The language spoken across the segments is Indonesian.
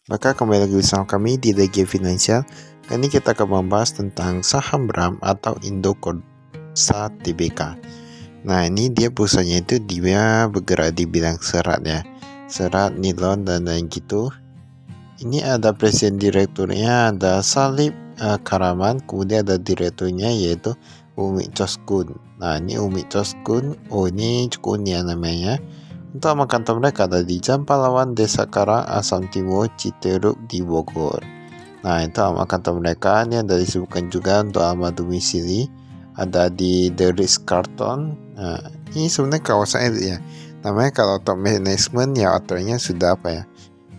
Maka kembali lagi bersama kami di DG Finansial. Kali ini kita akan membahas tentang saham BRAM atau Indokosa Tbk. Nah, ini dia perusahaannya itu dia bergerak di bidang serat ya, serat, nilon dan lain gitu. Ini ada presiden direkturnya, ada Salib Karaman, kemudian ada direkturnya yaitu Umi Choskun. Nah, ini Umi Choskun, ini cukup unik namanya. Untuk alamat kantor mereka ada di Jalan Pahlawan, Desa Karang, Asam Timur, Citerup di Bogor. Nah, itu alamat kantor mereka. Ini ada disebutkan juga untuk alamat domisili, ada di The Ritz-Carlton. Nah, ini sebenarnya kawasan ya. Namanya kalau top management ya aturannya sudah apa ya?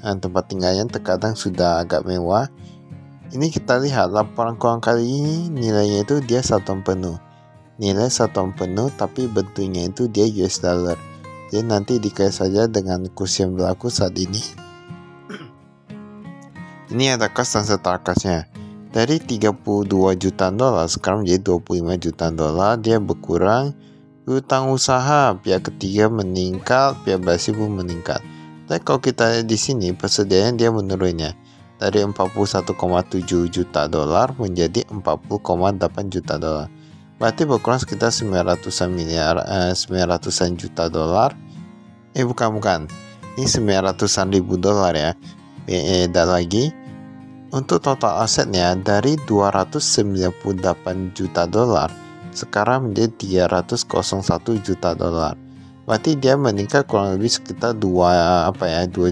Nah, tempat tinggalnya terkadang sudah agak mewah. Ini kita lihat laporan keuangan kali ini nilainya itu dia 1 tahun penuh. Nilai 1 tahun penuh tapi bentuknya itu dia US dollar. Jadi nanti dikait saja dengan kurs yang berlaku saat ini. Ini ada kas dan serta kasnya. Dari 32 jutaan dolar sekarang menjadi 25 jutaan dolar. Dia berkurang. Hutang usaha pihak ketiga meningkat, pihak Brazil pun meningkat. Tapi kalau kita lihat di sini persediaan dia menurunnya dari 41,7 juta dolar menjadi 40,8 juta dolar. Berarti berkurang sekitar 900-an juta dolar. Bukan. Ini 900-an ribu dolar ya. Dan lagi untuk total asetnya dari 298 juta dolar sekarang menjadi 301 juta dolar. Berarti dia meningkat kurang lebih sekitar 2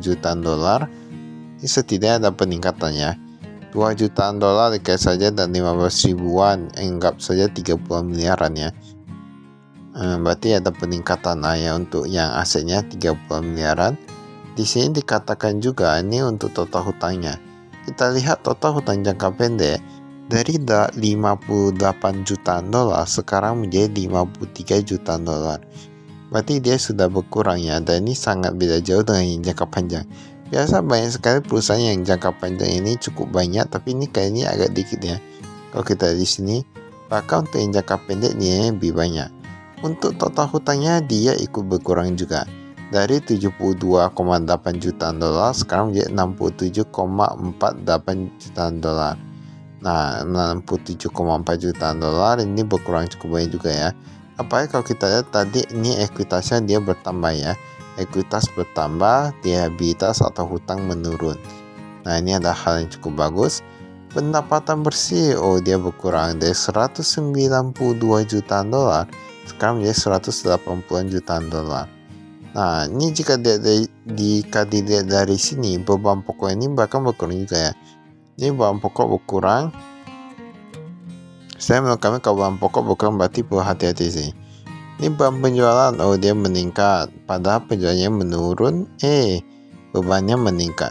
jutaan dolar. Ini setidaknya ada peningkatannya. 2 jutaan dolar dikait saja dan 15 ribuan, anggap saja 30 miliaran ya. Berarti ada peningkatan ya untuk yang asetnya 30 miliaran. Di sini dikatakan juga ini untuk total hutangnya. Kita lihat total hutang jangka pendek dari 58 jutaan dolar sekarang menjadi 53 jutaan dolar. Berarti dia sudah berkurang ya, dan ini sangat beda jauh dengan yang jangka panjang. Biasa banyak sekali perusahaan yang jangka panjang ini cukup banyak, tapi ini kayaknya agak dikit ya. Kalau kita di sini, bahkan untuk yang jangka pendek ini lebih banyak. Untuk total hutangnya dia ikut berkurang juga. Dari 72,8 jutaan dolar sekarang menjadi 67,48 jutaan dolar. Nah, 67,4 jutaan dolar ini berkurang cukup banyak juga ya. Apalagi kalau kita lihat tadi ini ekuitasnya dia bertambah ya. Ekuitas bertambah, liabilitas atau hutang menurun. Nah, ini ada hal yang cukup bagus. Pendapatan bersih, dia berkurang dari 192 jutaan dolar sekarang menjadi 180 jutaan dolar. Nah, ini jika dilihat dari sini, beban pokok ini bahkan berkurang juga ya. Ini beban pokok berkurang. Saya menurut kami kalau beban pokok berkurang berarti perlu hati-hati sih. Ini beban penjualan, dia meningkat. Padahal penjualannya menurun, bebannya meningkat.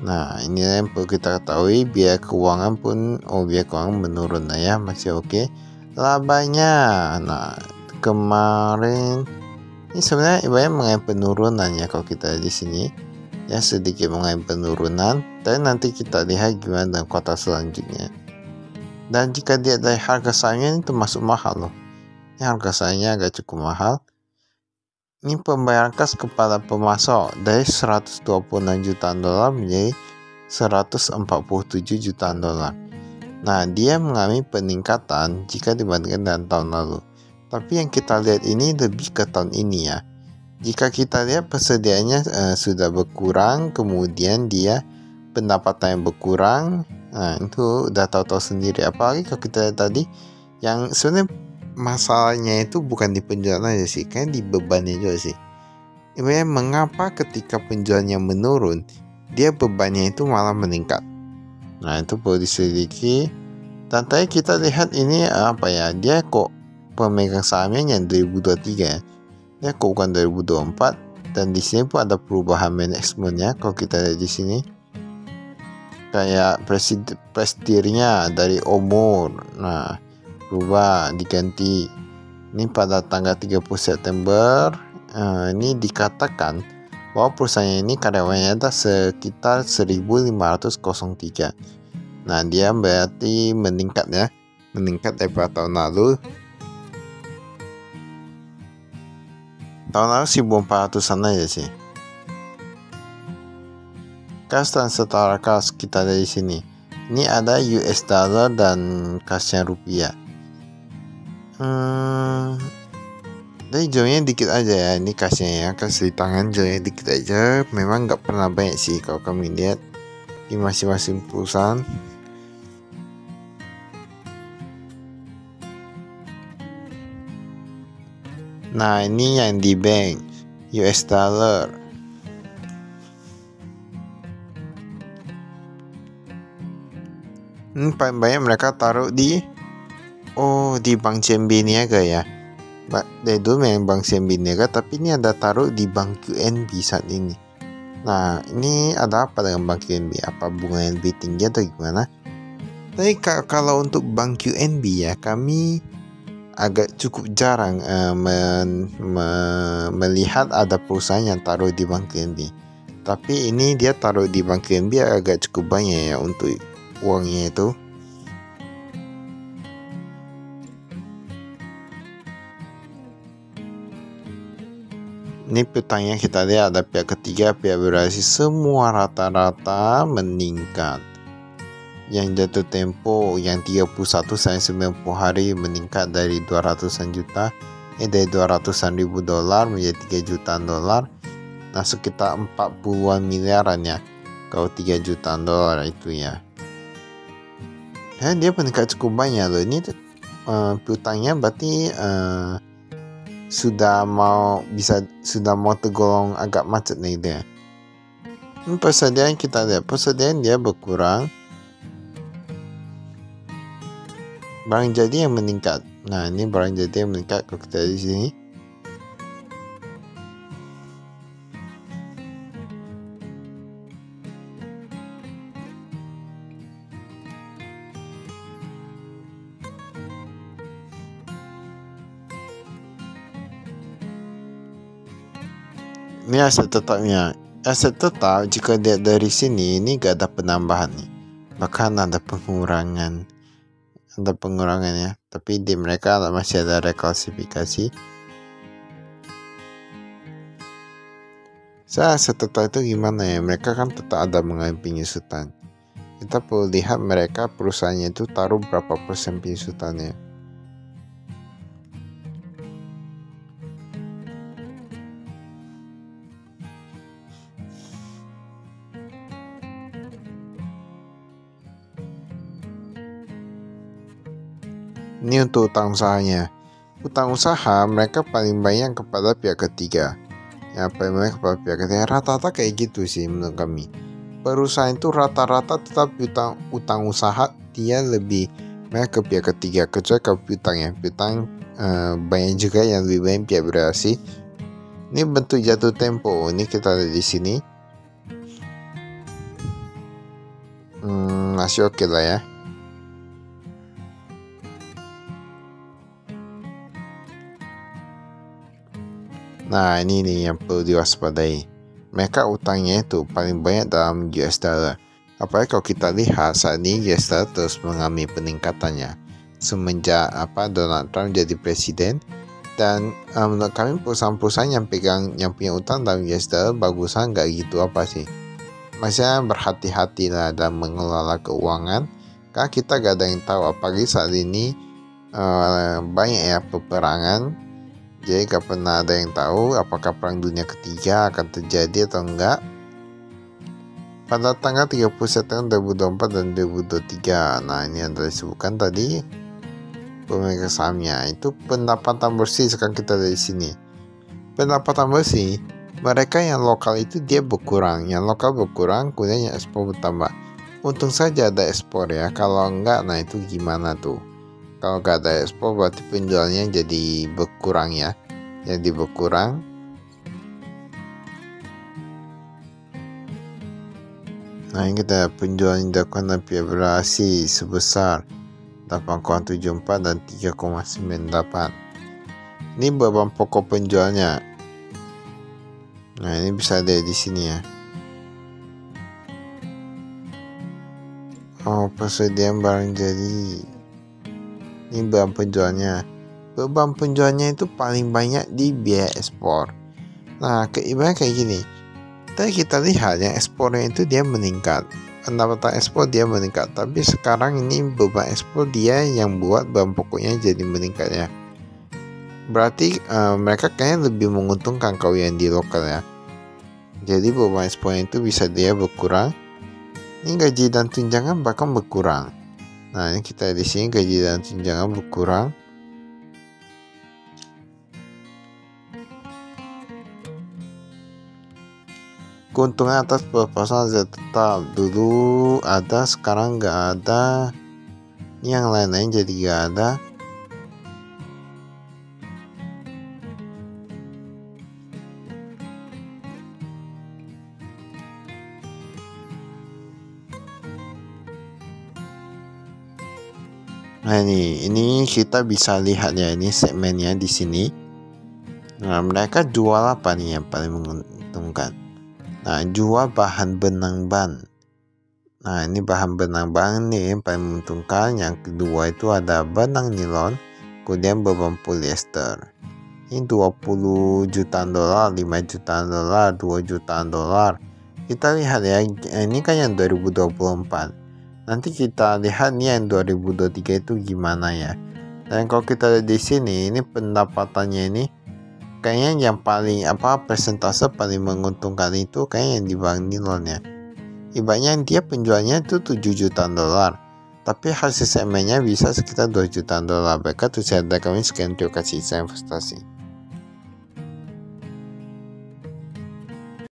Nah, ini yang perlu kita ketahui. Biaya keuangan pun, biaya keuangan menurun ya, masih oke. Labanya, nah kemarin ini sebenarnya ibaratnya mengalami penurunan ya kalau kita di sini. Ya sedikit mengalami penurunan, tapi nanti kita lihat gimana dalam kuartal selanjutnya. Dan jika dia dari harga sahamnya ini termasuk mahal loh. Ini harga sahamnya agak cukup mahal. Ini pembayaran kas kepada pemasok dari 126 jutaan dolar menjadi 147 jutaan dolar. Nah, dia mengalami peningkatan jika dibandingkan dengan tahun lalu. Tapi yang kita lihat ini lebih ke tahun ini ya. Jika kita lihat persediaannya sudah berkurang, kemudian dia pendapatan yang berkurang, nah itu udah tahu-tahu sendiri. Apalagi kalau kita lihat tadi, yang sebenarnya masalahnya itu bukan di penjualan aja sih, kan di bebannya juga sih. Ibaratnya mengapa ketika penjualannya menurun, dia bebannya itu malah meningkat. Nah, itu perlu diselidiki. Dan tadi kita lihat ini dia kok pemegang sahamnya yang 2023 ya. Ya kok bukan 2024, dan di sini pun ada perubahan manajemennya. Kalau kita lihat di sini kayak presidirnya dari Omur, nah berubah diganti. Ini pada tanggal 30 September. Ini dikatakan bahwa perusahaan ini karyawannya ada sekitar 1503. Nah, dia berarti meningkat ya, meningkat daripada tahun lalu. Tahun lalu 1400-an aja sih. Kas dan setara kas kita dari sini. Ini ada US dollar dan kasnya rupiah. Jadi jauhnya dikit aja ya, ini kasnya ya, kas di tangan jauhnya dikit aja. Memang nggak pernah banyak sih kalau kami lihat di masing-masing perusahaan. Nah, ini yang di bank US dollar. Paling banyak mereka taruh di bank CMB Niaga ya. Dari dulu memang bank CMB Niaga, tapi ini ada taruh di bank QNB saat ini. Nah, ini ada apa dengan bank QNB? Apa bunga yang lebih tinggi atau gimana? Tapi kalau untuk bank QNB ya, kami agak cukup jarang melihat ada perusahaan yang taruh di bank QNB. Tapi ini dia taruh di bank QNB agak cukup banyak ya untuk uangnya itu. Ini petanya kita lihat ada pihak ketiga, pihak berasi, semua rata-rata meningkat. Yang jatuh tempo yang 31 sampai 90 hari meningkat dari 200-an juta, dari 200-an ribu dolar menjadi 3 jutaan dolar. Nah, sekitar 40-an miliaran ya. Kalau 3 jutaan dolar itu ya. Dia meningkat cukup banyak loh. Ini piutangnya berarti sudah mau tergolong agak macet nih dia. Persediaan kita lihat, persediaan dia berkurang. Barang jadi yang meningkat. Nah, ini barang jadi yang meningkat kalau kita di sini. Ini aset tetapnya. Aset tetap jika lihat dari sini ini gak ada penambahan nih. Bahkan ada pengurangan. Ada pengurangan ya. Tapi di mereka masih ada reklasifikasi. Aset tetap itu gimana ya? Mereka kan tetap ada mengalami penyusutan. Kita perlu lihat mereka perusahaannya itu taruh berapa persen penyusutannya. Ini untuk utang usahanya. Utang usaha mereka paling banyak kepada pihak ketiga. Ya, paling banyak kepada pihak ketiga. Rata-rata kayak gitu sih menurut kami. Perusahaan itu rata-rata tetap utang usaha dia lebih banyak ke pihak ketiga. Kecuali ke piutang ya. Piutang banyak juga yang lebih banyak pihak berasi. Ini bentuk jatuh tempo. Ini kita lihat di sini. Masih oke lah ya. Nah, ini nih yang perlu diwaspadai. Mereka utangnya itu paling banyak dalam US dollar. Apalagi kalau kita lihat saat ini US dollar terus mengalami peningkatannya semenjak Donald Trump jadi presiden. Dan menurut kami perusahaan-perusahaan yang punya utang dalam US dollar bagusan nggak gitu apa sih. Maksudnya berhati-hati lah dalam mengelola keuangan. Karena kita gak ada yang tahu, apalagi saat ini banyak ya peperangan. Jadi gak pernah ada yang tahu apakah perang dunia ketiga akan terjadi atau enggak. Pada tanggal 30 September 2024 dan 2023. Nah, ini yang disebutkan tadi pemegang sahamnya itu pendapatan bersih. Sekarang kita dari sini. Pendapatan bersih mereka yang lokal itu dia berkurang. Yang lokal berkurang, kemudian yang ekspor bertambah. Untung saja ada ekspor ya. Kalau enggak, nah itu gimana tuh? Kalau nggak ada ekspor berarti penjualnya jadi berkurang ya. Jadi berkurang. Nah, ini kita penjualan yang dilakukan oleh pihak berasi sebesar 8,74 dan 3,98. Ini beban pokok penjualnya. Nah, ini bisa ada di sini ya. Persediaan barang jadi. Ini beban penjualnya. Beban penjualnya itu paling banyak di biaya ekspor. Nah, ibaratnya kayak gini. Tapi kita lihat yang ekspornya itu dia meningkat, pendapatan ekspor dia meningkat, tapi sekarang ini beban ekspor dia yang buat bahan pokoknya jadi meningkat ya. Berarti mereka kayaknya lebih menguntungkan kalau yang di lokal ya. Jadi beban ekspornya itu bisa dia berkurang. Ini gaji dan tunjangan bahkan berkurang. Nah, ini kita di sini gaji dan tunjangan berkurang. Keuntungan atas pelepasan tetap dulu ada, sekarang nggak ada. Ini yang lain-lain jadi nggak ada. Nah ini kita bisa lihat ya, ini segmennya di sini. Nah, mereka jual apa nih yang paling menguntungkan? Nah, jual bahan benang ban. Nah, ini bahan benang ban nih yang paling menguntungkan. Yang kedua itu ada benang nilon, kemudian beban polyester. Ini 20 jutaan dolar, 5 jutaan dolar, 2 jutaan dolar. Kita lihat ya, ini kan yang 2024. Nanti kita lihat nih yang 2023 itu gimana ya. Dan kalau kita lihat di sini, ini pendapatannya ini kayaknya yang paling persentase paling menguntungkan itu kayaknya yang di bank nilon ya. Ibaratnya dia penjualnya itu 7 jutaan dolar, tapi hasil segmennya bisa sekitar 2 jutaan dolar. Baiklah, tuh saya kami sekian, terima kasih, saya investasi.